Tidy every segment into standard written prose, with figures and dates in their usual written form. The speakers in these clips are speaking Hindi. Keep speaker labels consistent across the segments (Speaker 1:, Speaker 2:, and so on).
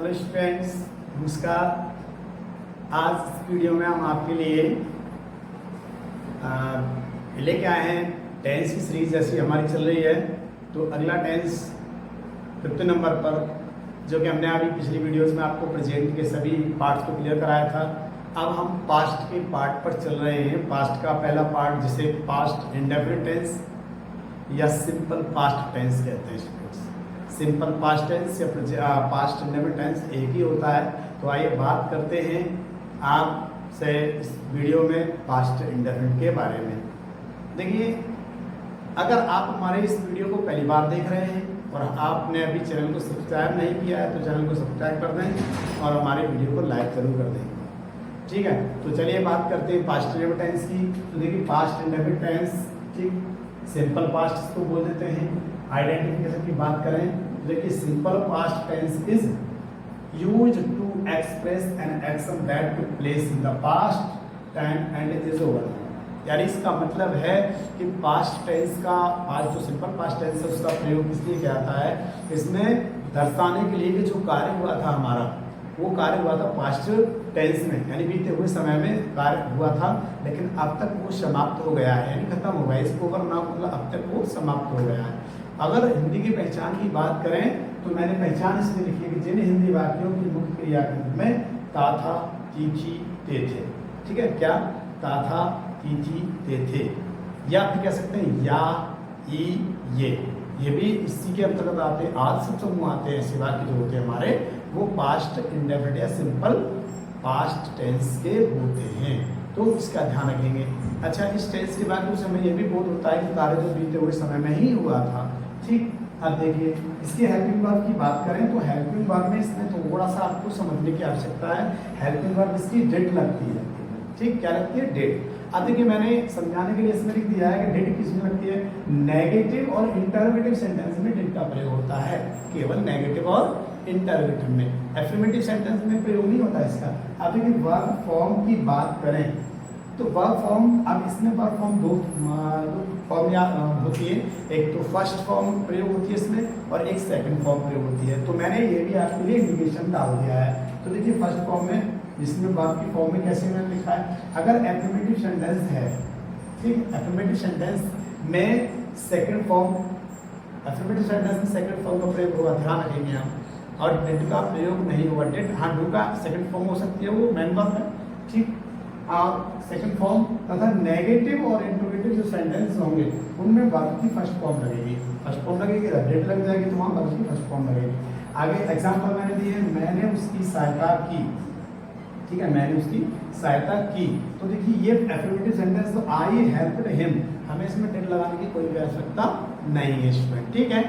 Speaker 1: हेलो स्टूडेंट्स, नमस्कार। आज इस वीडियो में हम आपके लिए लेके आए हैं टेंस की सीरीज जैसी हमारी चल रही है। तो अगला टेंस 5 नंबर पर, जो कि हमने अभी पिछली वीडियोस में आपको प्रेजेंट के सभी पार्ट्स को क्लियर कराया था। अब हम पास्ट के पार्ट पर चल रहे हैं। पास्ट का पहला पार्ट, जिसे पास्ट इंडेफिनिट टेंस या सिंपल पास्ट टेंस कहते हैं। सिंपल पास्ट टेंस या पास्ट इंडेफिनिट टेंस एक ही होता है। तो आइए बात करते हैं आपसे इस वीडियो में पास्ट इंडेफिनिट के बारे में। देखिए, अगर आप हमारे इस वीडियो को पहली बार देख रहे हैं और आपने अभी चैनल को सब्सक्राइब नहीं किया है तो चैनल को सब्सक्राइब कर दें और हमारे वीडियो को लाइक जरूर कर दें। ठीक है, तो चलिए बात करते हैं पास्ट इंडेफिनिट टेंस की। तो देखिए, पास्ट इंडेफिनिट टेंस, ठीक, सिंपल पास्ट इसको बोल देते हैं। आइडेंटिफिकेशन की बात करें तो देखिए, simple past tense is used to express an action that took place in the past time and is over. यानी इसका मतलब है कि पास्ट टेंस का, आज जो सिंपल पास्ट टेंस है उसका प्रयोग इसलिए किया जाता है, इसमें दर्शाने के लिए कि जो कार्य हुआ था हमारा, वो कार्य हुआ था पास्ट टेंस में, यानी बीते हुए समय में कार्य हुआ था, लेकिन अब तक वो समाप्त हो गया है, यानी खत्म हो गया। इसको ओवर ना, मतलब अब तक वो समाप्त हो गया है। अगर हिंदी की पहचान की बात करें तो मैंने पहचान इसमें लिखी है कि जिन हिंदी वाक्यों की मुख्य क्रिया के रूप में ता था, थी थी, ते थे। ठीक है, क्या? ता था, थी थी, ते थे। या फिर कह सकते हैं या, ई, ये भी इसी के अंतर्गत आते हैं। आज सब समूह आते हैं ऐसे वाक्य जो होते हैं हमारे, वो पास्ट इंडेफिनिट या सिंपल पास्ट टेंस के होते हैं। तो इसका ध्यान रखेंगे। अच्छा, इस टेंस के बाद उस समय ये भी बोध होता है कि कार्य जो बीते हुए समय में ही हुआ था। ठीक, अब देखिए, इसके हेल्पिंग वर्ब की बात करें तो हेल्पिंग वर्ब में इसमें थोड़ा सा आपको समझने की आवश्यकता है। हेल्पिंग वर्ब इसकी डिड लगती है। ठीक, क्या लगती है? डिड। अब देखिए, मैंने समझाने के लिए इसमें लिख दिया है कि डिड किसमें लगती है? नेगेटिव और इंटरोगेटिव सेंटेंस में डिड का प्रयोग होता है, केवल नेगेटिव और इंटरोगेटिव में। एफर्मेटिव सेंटेंस में प्रयोग नहीं होता इसका। अब देखिए, वर्ब फॉर्म की बात करें तो वर्ब फॉर्म, अब इसमें वर्ब फॉर्म दो फॉर्म होती है। एक तो फर्स्ट फॉर्म प्रयोग होती है इसमें और एक सेकंड फॉर्म प्रयोग होती है। तो मैंने ये भी आपके लिए इंडिकेशन डाल दिया है। तो देखिए, फर्स्ट फॉर्म में, जिसमें वर्ब की फॉर्म में कैसे मैंने लिखा है, अगर एफर्मेटिव सेंटेंस है, ठीक, एफर्मेटिव सेंटेंस में सेकंड फॉर्म, एफर्मेटिव सेंटेंस में सेकंड फॉर्म का प्रयोग होगा, ध्यान रखेंगे आप। और डिड का प्रयोग नहीं होगा। डिड, हाँ, डू का सेकंड फॉर्म हो सकती है, वो मेन वर्ब है। ठीक, और सेकंड फॉर्म तथा नेगेटिव और इंटरोगेटिव जो सेंटेंस होंगे उनमें वर्ब की फर्स्ट फॉर्म लगेगी। फर्स्ट फॉर्म लगेगी, डिड लग जाएगी, तो वहाँ वर्ब की फर्स्ट फॉर्म लगेगी। आगे एग्जांपल मैंने दिए, मैंने उसकी सहायता की। ठीक है, मैंने उसकी सहायता की। तो देखिए, ये एफर्मेटिव सेंटेंस, तो आई हेल्प्ड हिम, हमें इसमें डिड लगाने की कोई भी आवश्यकता नहीं है स्टूडेंट। ठीक है,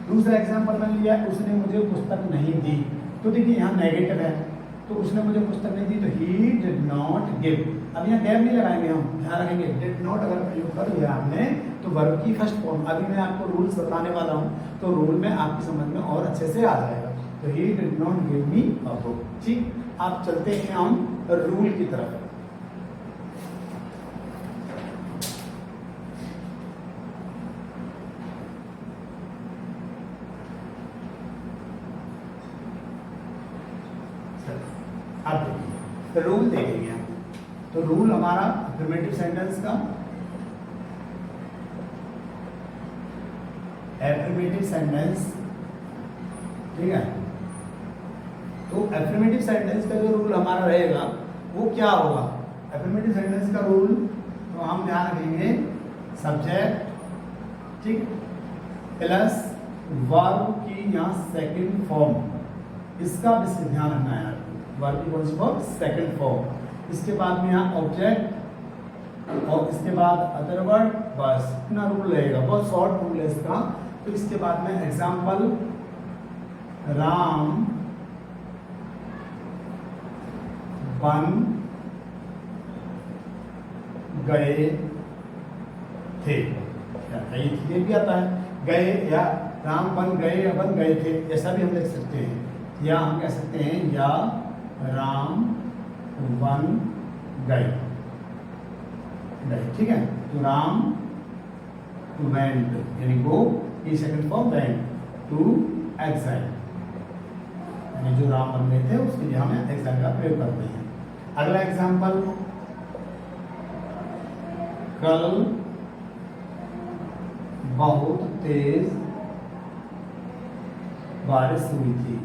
Speaker 1: दूसरा एग्जांपल मैंने लिया, उसने मुझे पुस्तक नहीं दी। तो देखिए, यहाँ नेगेटिव है, तो उसने मुझे पुस्तक नहीं दी, तो ही डिड नॉट गिव। अब यहाँ डेव नहीं लगाएंगे, हम ध्यान रखेंगे। डिड नॉट अगर प्रयोग कर लिया हमने तो वर्ब की फर्स्ट फॉर्म। अभी मैं आपको रूल्स बताने वाला हूँ, तो रूल में आपकी समझ में और अच्छे से आ जाएगा। तो he did not give me a book. ठीक, आप चलते हैं हम रूल की तरफ। अब देखिए, रूल देखेंगे हम। तो रूल हमारा एफर्मेटिव सेंटेंस का, एफर्मेटिव सेंटेंस, ठीक है। तो एफर्मेटिव सेंटेंस का जो रूल हमारा रहेगा वो क्या होगा? एफर्मेटिव सेंटेंस का रूल, तो हम ध्यान रखेंगे, सब्जेक्ट, ठीक, प्लस वर्ब की यहाँ सेकंड फॉर्म, इसका विशेष ध्यान रखना है। वर्ब की कौन सी फॉर्म? Second form. इसके बाद में यहाँ ऑब्जेक्ट और इसके बाद अदर वर्ड, बस इतना रूल रहेगा। बहुत शॉर्ट रूल है इसका। तो इसके बाद में एग्जाम्पल, राम बन गए थे। ये भी आता है, गए, या राम बन गए या बन गए थे, ऐसा भी हम लिख सकते हैं। या हम कह सकते हैं या राम बन गए। ठीक है, तो राम वेंट, यानी गो की second form went to exile. यानी जो राम बन गए थे उसके लिए हमें एक्सैक्ट का प्रयोग करते हैं। अगला एग्जाम्पल, कल बहुत तेज बारिश हुई थी।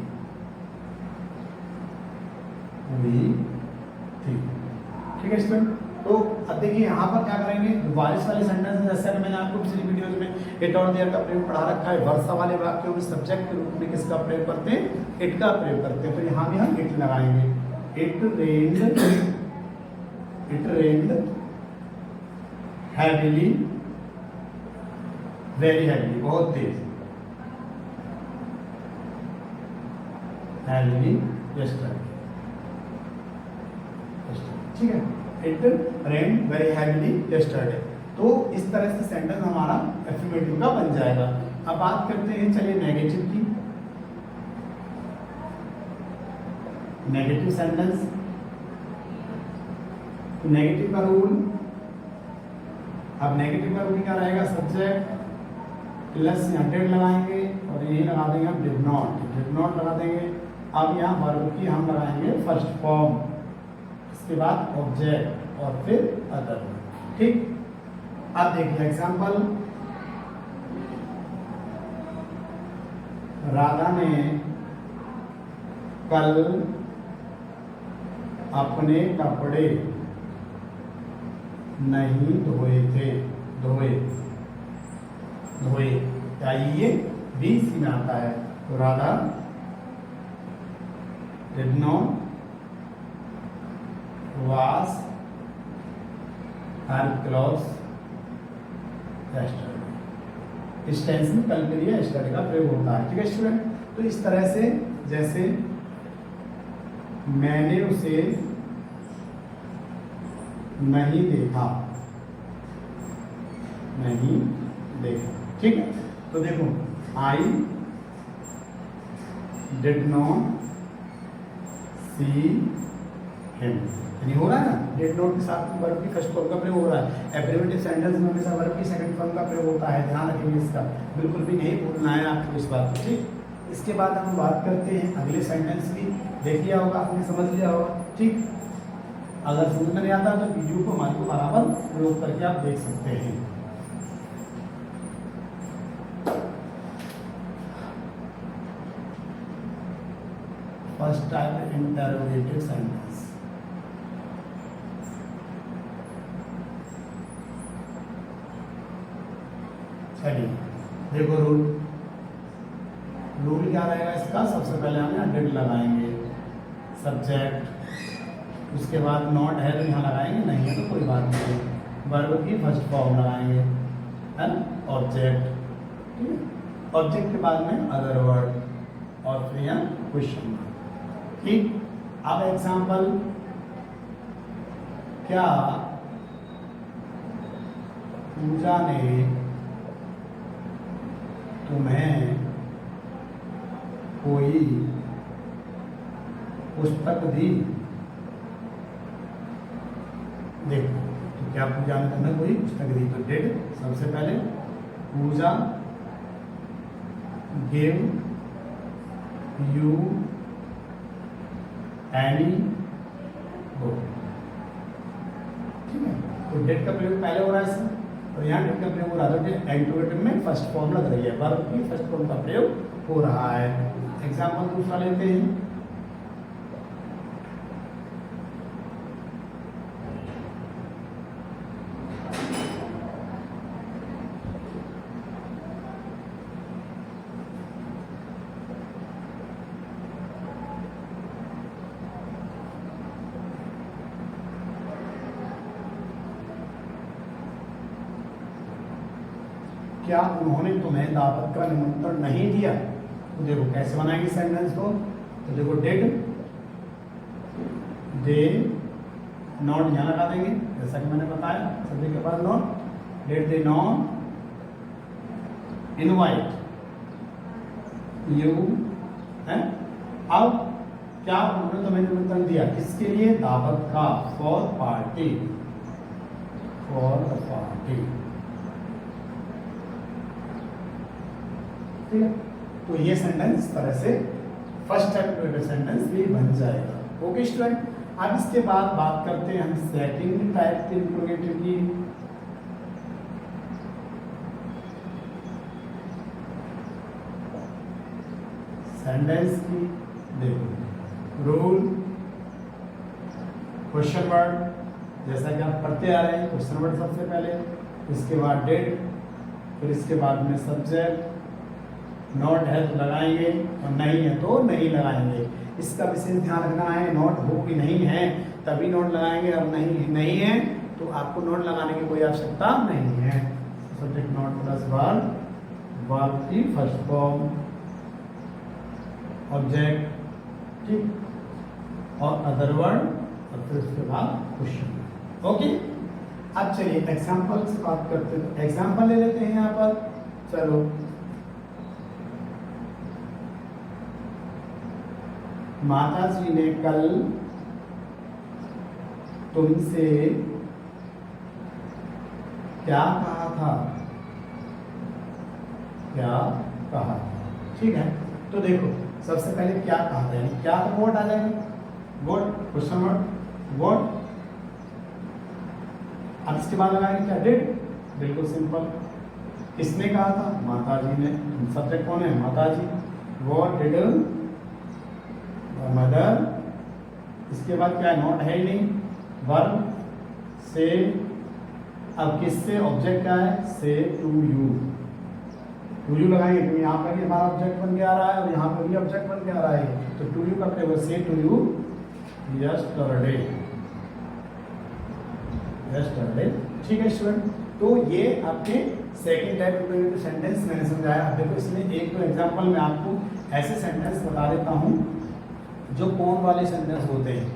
Speaker 1: ठीक है स्टूडेंट। तो अब देखिए यहाँ पर क्या करेंगे, बारिश वाले सेंटेंस जैसे मैंने आपको पिछली वीडियोज में इट और देयर का प्रयोग पढ़ा रखा है। वर्षा वाले वाक्यों में सब्जेक्ट के रूप में किसका प्रयोग करते हैं, इट का प्रयोग करते हैं। तो यहाँ भी हम इट लगाएंगे। It rained heavily, very heavily, बहुत तेज, हैवीली यस्टरडे। ठीक है, it rain very heavily yesterday. तो इस तरह से सेंटेंस हमारा एफर्मेटिव का बन जाएगा। अब बात करते हैं चलिए नेगेटिव की। नेगेटिव सेंटेंस, नेगेटिव का रूल, अब नेगेटिव का रूल क्या रहेगा, सब्जेक्ट प्लस यहाँ डेड लगाएंगे और यही लगा देंगे हम डिड नॉट लगा देंगे। अब यहाँ वर्ब की हम लगाएंगे फर्स्ट फॉर्म, इसके बाद ऑब्जेक्ट और फिर अदर। ठीक, अब देखिए एग्जांपल, राधा ने कल अपने कपड़े नहीं धोए थे। धोए ये बीच में आता है। तो Radha did not wash her clothes yesterday. इस टेंस में कल के लिए यस्टरडे का प्रयोग होता है। ठीक है स्टूडेंट। तो इस तरह से जैसे मैंने उसे नहीं देखा, ठीक है। तो देखो I did not see him, यानी हो रहा है ना, डिड नॉट के साथ वर्ब की फर्स्ट फॉर्म का प्रयोग हो रहा है। एब्रीविएटिव सेंटेंस में हमेशा वर्ब की सेकंड फॉर्म का प्रयोग होता है, ध्यान रखेंगे इसका, बिल्कुल भी नहीं भूलना है आपको इस बात को। ठीक, इसके बाद हम बात करते हैं अगले सेंटेंस की। देख लिया होगा आपने, समझ लिया होगा। ठीक, अगर समझ में नहीं आता तो वीडियो को हमारे को बराबर प्रयोग करके आप देख सकते हैं। First type interrogative sentence. चलिए देखो रूल क्या रहेगा इसका। सबसे पहले हम यहाँ डिड लगाएंगे, सब्जेक्ट, उसके बाद नॉट है तो यहाँ लगाएंगे, नहीं है तो कोई बात नहीं, वर्ब की फर्स्ट फॉर्म लगाएंगे, है ना, ऑब्जेक्ट। ठीक है, ऑब्जेक्ट के बाद में अदर वर्ड और फिर यहाँ क्वेश्चन मार्क। ठीक, अब एग्जाम्पल, क्या पूजा ने तुम्हें कोई पुस्तक दी? देखो, तो क्या पूजा ने तुम्हें कोई पुस्तक दी? तो डिड सबसे पहले, पूजा गिव यू एनी बुक। ठीक है, तो डिड का प्रयोग पहले हो रहा है इसमें, और यहाँ डिड का प्रयोग हो रहा है। तो इंटरोगेटिव में फर्स्ट फॉर्म लग रही है, वर्ब की फर्स्ट फॉर्म का प्रयोग हो रहा है। एग्जाम्पल दूसरा लेते हैं। क्या उन्होंने तुम्हें दावत का निमंत्रण नहीं दिया? तो देखो कैसे बनाएंगे सेंटेंस को। तो देखो डिड दे नॉट यहाँ लगा देंगे, जैसा कि मैंने बताया सब्जेक्ट के बाद not. Did they not invite you, है। अब क्या उन्होंने तुम्हें निमंत्रण दिया, किसके लिए? दावत का, for party, for the party. ठीक है, तो ये सेंटेंस इस तरह से फर्स्ट टाइप सेंटेंस भी बन जाएगा। ओके स्टूडेंट, अब इसके बाद बात करते हैं हम सेकंड टाइप के इंट्रोगेटिव की। सेंटेंस की देखो रूल, क्वेश्चन वर्ड, जैसा कि आप पढ़ते आ रहे हैं, क्वेश्चन वर्ड सबसे पहले, इसके बाद डेट, फिर इसके बाद में सब्जेक्ट, नॉट है तो लगाएंगे और नहीं है तो नहीं लगाएंगे। इसका विशेष ध्यान रखना है, नॉट हो कि नहीं है तभी नोट लगाएंगे, और नहीं है तो आपको नोट लगाने की कोई आवश्यकता नहीं है। Subject not plus verb, verb की फर्स्ट फॉर्म, ऑब्जेक्ट, ठीक, और अदर वर्ड, और फिर उसके बाद क्वेश्चन। ओके, अब चलिए एग्जाम्पल से बात करते हैं। एग्जाम्पल ले लेते हैं यहाँ पर। चलो, माता जी ने कल तुमसे क्या कहा था? क्या कहा था? ठीक है, तो देखो सबसे पहले क्या कहा था, यानी क्या तो वर्ड आ जाएगा, वर्ड, क्वेश्चन वर्ड, वर्ड। अब इसके बाद लगाएंगे क्या? डिड, बिल्कुल सिंपल। किसने कहा था? माता जी ने। सब्जेक्ट कौन है? माता जी। What did mother. इसके बाद क्या है? नॉट है ही नहीं, वर्ब से। अब किससे? ऑब्जेक्ट क्या है? से टू यू। टू यू लगाएंगे क्योंकि यहाँ पर भी हमारा ऑब्जेक्ट बन के आ रहा है और यहाँ पर भी ऑब्जेक्ट बन के आ रहा है, तो टू यू करते हुए से टू यू यस्टरडे, यस्टरडे। ठीक है स्टूडेंट, तो ये आपके सेकंड टाइप ऑफ सेंटेंस मैंने समझाया। अब देखो इसमें एक दो एग्जांपल मैं आपको ऐसे सेंटेंस बता देता हूँ जो कौन वाले सेंटेंस होते हैं।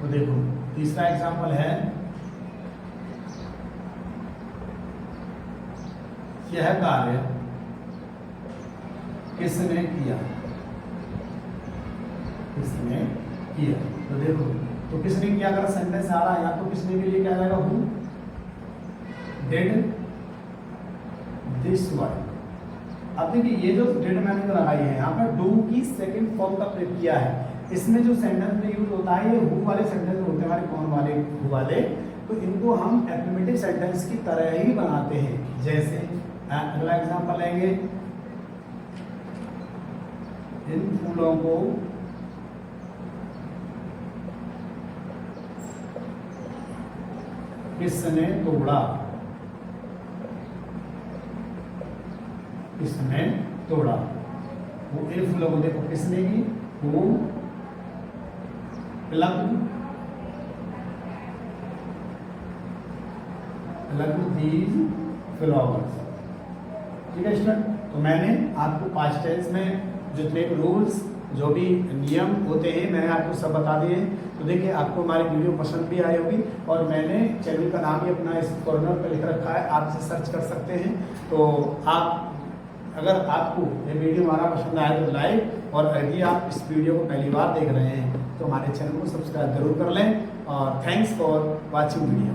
Speaker 1: तो देखो तीसरा एग्जांपल है, यह कार्य किसने किया? किसने किया? तो देखो, तो किसने किया अगर सेंटेंस आ रहा है, या तो किसने के लिए क्या आएगा? Who did this work. अब देखिए ये जो डिड मैंने लगाई है यहाँ पर डू की सेकंड फॉर्म का प्रयोग किया है। इसमें जो सेंटेंस में यूज होता है ये हु वाले सेंटेंस होते हैं हमारे, कौन वाले? हु वाले। तो इनको हम एफर्मेटिव सेंटेंस की तरह ही बनाते हैं। जैसे अगला एग्जांपल लेंगे, इन फूलों को किसने तोड़ा? किसने तोड़ा? वो इन फूलों को देखो किसने की? वो plucked these flowers। ठीक है स्टूडेंट, तो मैंने आपको पास्ट टेंस में जितने रूल्स जो भी नियम होते हैं मैंने आपको सब बता दिए। तो देखिए आपको हमारी वीडियो पसंद भी आई होगी, और मैंने चैनल का नाम ही अपना इस कॉर्नर पर लिख रखा है, आप इसे सर्च कर सकते हैं। तो आप अगर आपको ये वीडियो हमारा पसंद आए तो लाइक, और यदि आप इस वीडियो को पहली बार देख रहे हैं तो हमारे चैनल को सब्सक्राइब जरूर कर लें। और थैंक्स फॉर वॉचिंग वीडियो।